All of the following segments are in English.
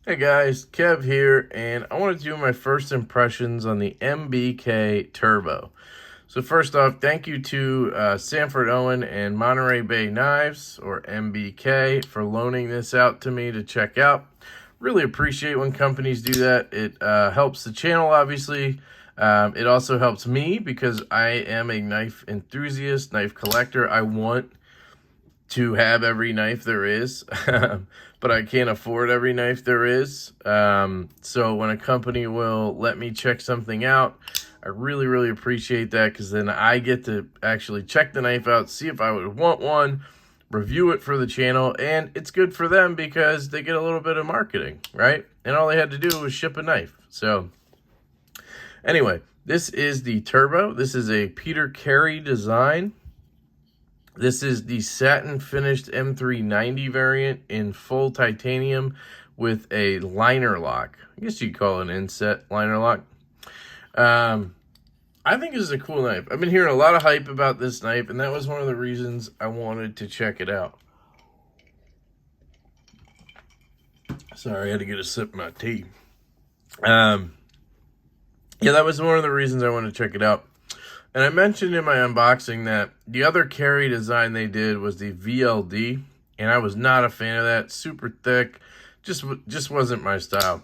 Hey guys, Kev here, and I want to do my first impressions on the MBK Turbo. So first off, thank you to Sanford Owen and Monterey Bay Knives, or MBK, for loaning this out to me to check out. Really appreciate when companies do that. It helps the channel, obviously. It also helps me because I am a knife enthusiast, knife collector. I want to have every knife there is, but I can't afford every knife there is. So when a company will let me check something out, I really appreciate that, because then I get to actually check the knife out, see if I would want one, review it for the channel, and it's good for them because they get a little bit of marketing, right? And all they had to do was ship a knife. So anyway, this is the Turbo. This is a Peter Carey design. This is the satin finished M390 variant in full titanium with a liner lock. I guess you'd call it an inset liner lock. I think this is a cool knife. I've been hearing a lot of hype about this knife, and that was one of the reasons I wanted to check it out. Sorry, I had to get a sip of my tea. Yeah, that was one of the reasons I wanted to check it out. And I mentioned in my unboxing that the other Carey design they did was the VLD, and I was not a fan of that. Super thick, just wasn't my style.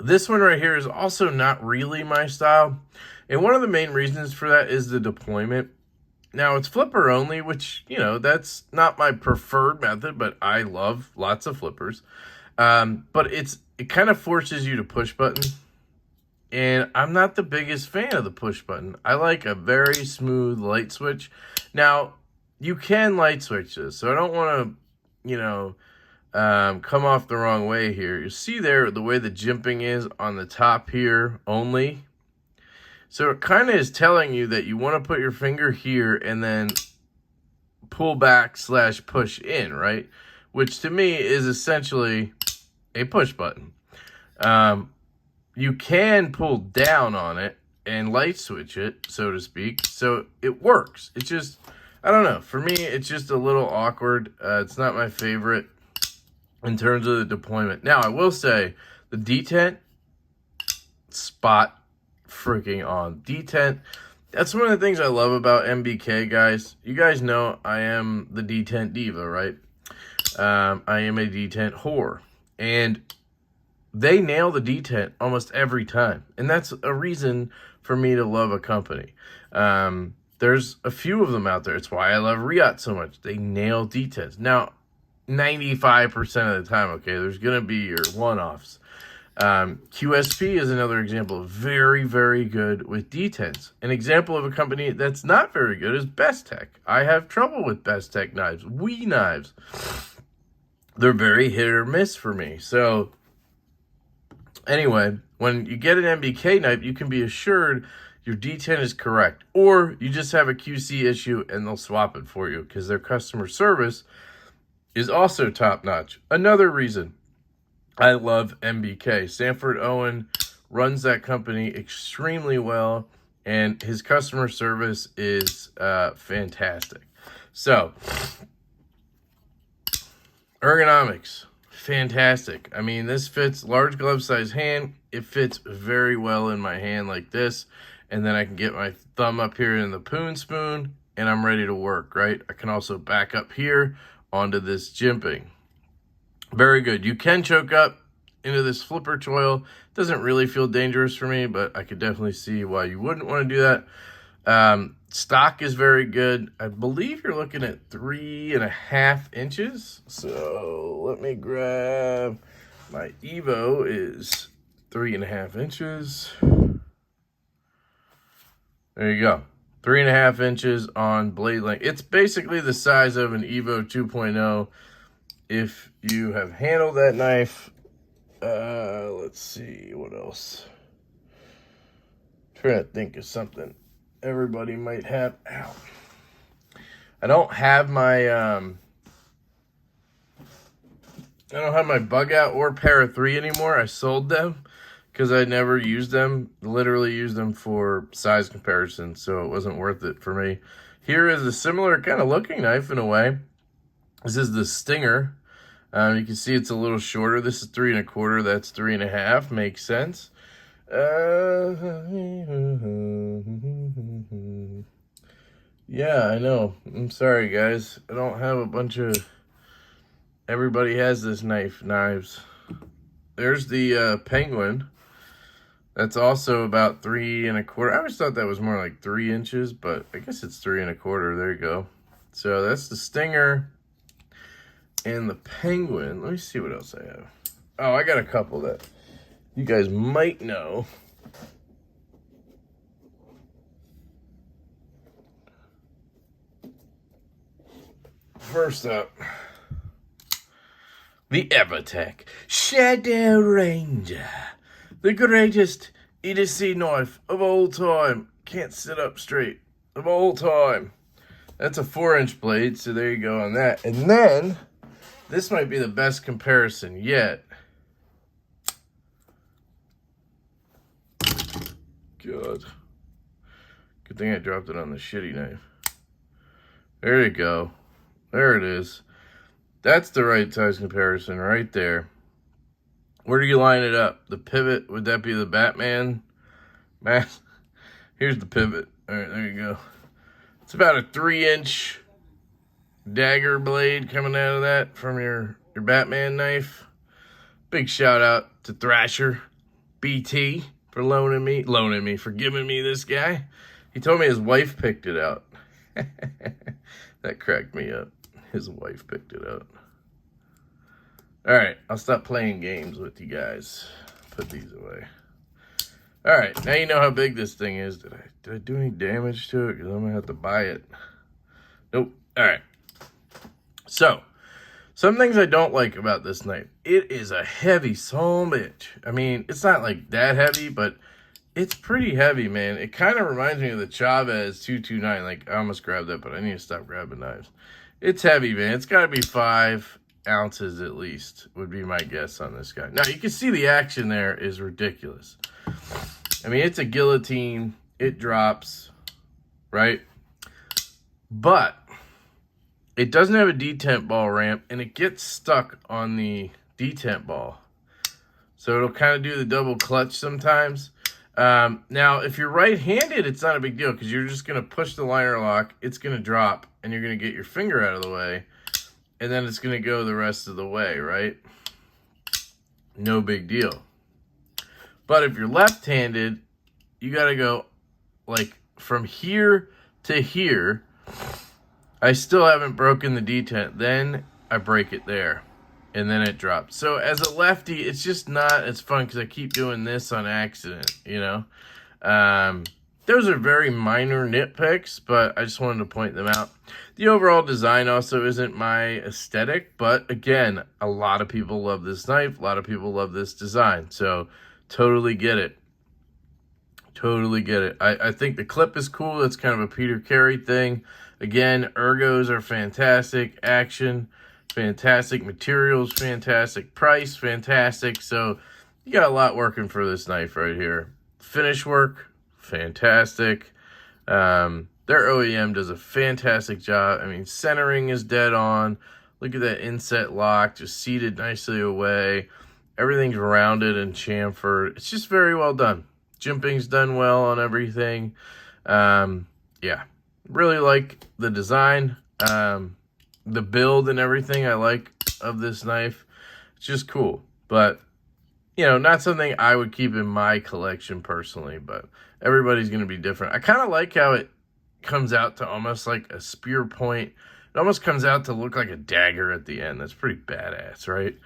This one right here is also not really my style, and one of the main reasons for that is the deployment. Now, it's flipper only, which, you know, that's not my preferred method, but I love lots of flippers. But it kind of forces you to push button. And I'm not the biggest fan of the push button. I like a very smooth light switch. Now, you can light switch this, so I don't want to, you know, come off the wrong way here. You see there the way the jimping is on the top here only. So it kind of is telling you that you want to put your finger here and then pull back / push in, right? Which to me is essentially a push button. You can pull down on it and light switch it, so to speak. So it works. It's just, I don't know. For me, it's just a little awkward. It's not my favorite in terms of the deployment. Now, I will say the detent, spot freaking on. Detent, that's one of the things I love about MBK, guys. You guys know I am the detent diva, right? I am a detent whore. And they nail the detent almost every time. And that's a reason for me to love a company. There's a few of them out there. It's why I love Riot so much. They nail detents. Now, 95% of the time, okay, there's going to be your one-offs. QSP is another example of very good with detents. An example of a company that's not very good is Bestech. I have trouble with Bestech knives. WE knives. They're very hit or miss for me. So anyway, when you get an MBK knife, you can be assured your detent is correct. Or you just have a QC issue and they'll swap it for you because their customer service is also top-notch. Another reason I love MBK. Sanford Owen runs that company extremely well, and his customer service is fantastic. So, ergonomics. Fantastic. I mean, this fits large glove size hand. It fits very well in my hand like this. And then I can get my thumb up here in the poon spoon and I'm ready to work, right? I can also back up here onto this jimping. Very good. You can choke up into this flipper choil. Doesn't really feel dangerous for me, but I could definitely see why you wouldn't want to do that. Stock is very good. I believe you're looking at 3.5 inches. So let me grab my Evo is 3.5 inches. There you go. 3.5 inches on blade length. It's basically the size of an Evo 2.0. If you have handled that knife, let's see, what else? Trying to think of something everybody might have. Ow. I don't have my bug out or Para 3 anymore. I sold them because I never used them. Literally used them for size comparison, so it wasn't worth it for me. Here is a similar kind of looking knife in a way. This is the Stinger. You can see it's a little shorter. This is 3 1/4. That's 3 1/2. Makes sense. Yeah, I know. I'm sorry, guys. I don't have a bunch of... Everybody has this knives. There's the penguin. That's also about 3 1/4. I always thought that was more like 3 inches, but I guess it's 3 1/4. There you go. So that's the stinger and the penguin. Let me see what else I have. Oh, I got a couple that you guys might know. First up, the EverTech Shadow Ranger. The greatest EDC knife of all time. Can't sit up straight. Of all time. That's a 4-inch blade, so there you go on that. And then, this might be the best comparison yet. God. Good thing I dropped it on the shitty knife. There you go. There it is. That's the right size comparison right there. Where do you line it up? The pivot, would that be the Batman? Here's the pivot. All right, there you go. It's about a 3-inch dagger blade coming out of that from your Batman knife. Big shout out to Thrasher BT for for giving me this guy. He told me his wife picked it out. That cracked me up. His wife picked it out. All right, I'll stop playing games with you guys. Put these away. All right, now you know how big this thing is. Did I do any damage to it? Because I'm gonna have to buy it. Nope. All right. So, some things I don't like about this knife. It is a heavy son of a bitch. I mean, it's not like that heavy, but it's pretty heavy, man. It kind of reminds me of the Chavez 229. Like, I almost grabbed that, but I need to stop grabbing knives. It's heavy, man. It's got to be 5 ounces at least, would be my guess on this guy. Now, you can see the action there is ridiculous. I mean, it's a guillotine. It drops, right? But it doesn't have a detent ball ramp, and it gets stuck on the detent ball. So it'll kind of do the double clutch sometimes. Now, if you're right-handed, it's not a big deal because you're just going to push the liner lock. It's going to drop, and you're going to get your finger out of the way, and then it's going to go the rest of the way, right? No big deal. But if you're left-handed, you got to go, like, from here to here. I still haven't broken the detent. Then I break it there, and then it drops. So as a lefty, it's just not as fun because I keep doing this on accident, you know? Those are very minor nitpicks, but I just wanted to point them out. The overall design also isn't my aesthetic, but again, a lot of people love this knife. A lot of people love this design, so totally get it. Totally get it. I think the clip is cool. That's kind of a Peter Carey thing. Again, ergos are fantastic. Action, fantastic. Materials, fantastic. Price, fantastic. So you got a lot working for this knife right here. Finish work, fantastic. Their OEM does a fantastic job. I mean, centering is dead on. Look at that inset lock, just seated nicely away. Everything's rounded and chamfered. It's just very well done. Jimping's done well on everything. Yeah, really like the design, the build and everything I like of this knife. It's just cool, but you know, not something I would keep in my collection personally, but everybody's going to be different. I kind of like how it comes out to almost like a spear point. It almost comes out to look like a dagger at the end. That's pretty badass, right?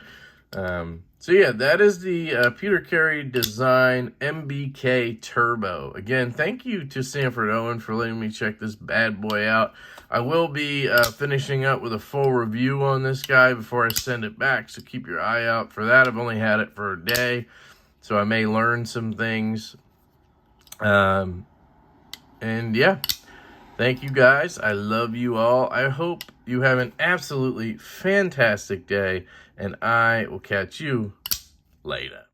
So yeah, that is the Peter Carey Design MBK Turbo. Again, thank you to Sanford Owen for letting me check this bad boy out. I will be finishing up with a full review on this guy before I send it back, so keep your eye out for that. I've only had it for a day, so I may learn some things. And yeah, thank you guys. I love you all. I hope you have an absolutely fantastic day, and I will catch you later.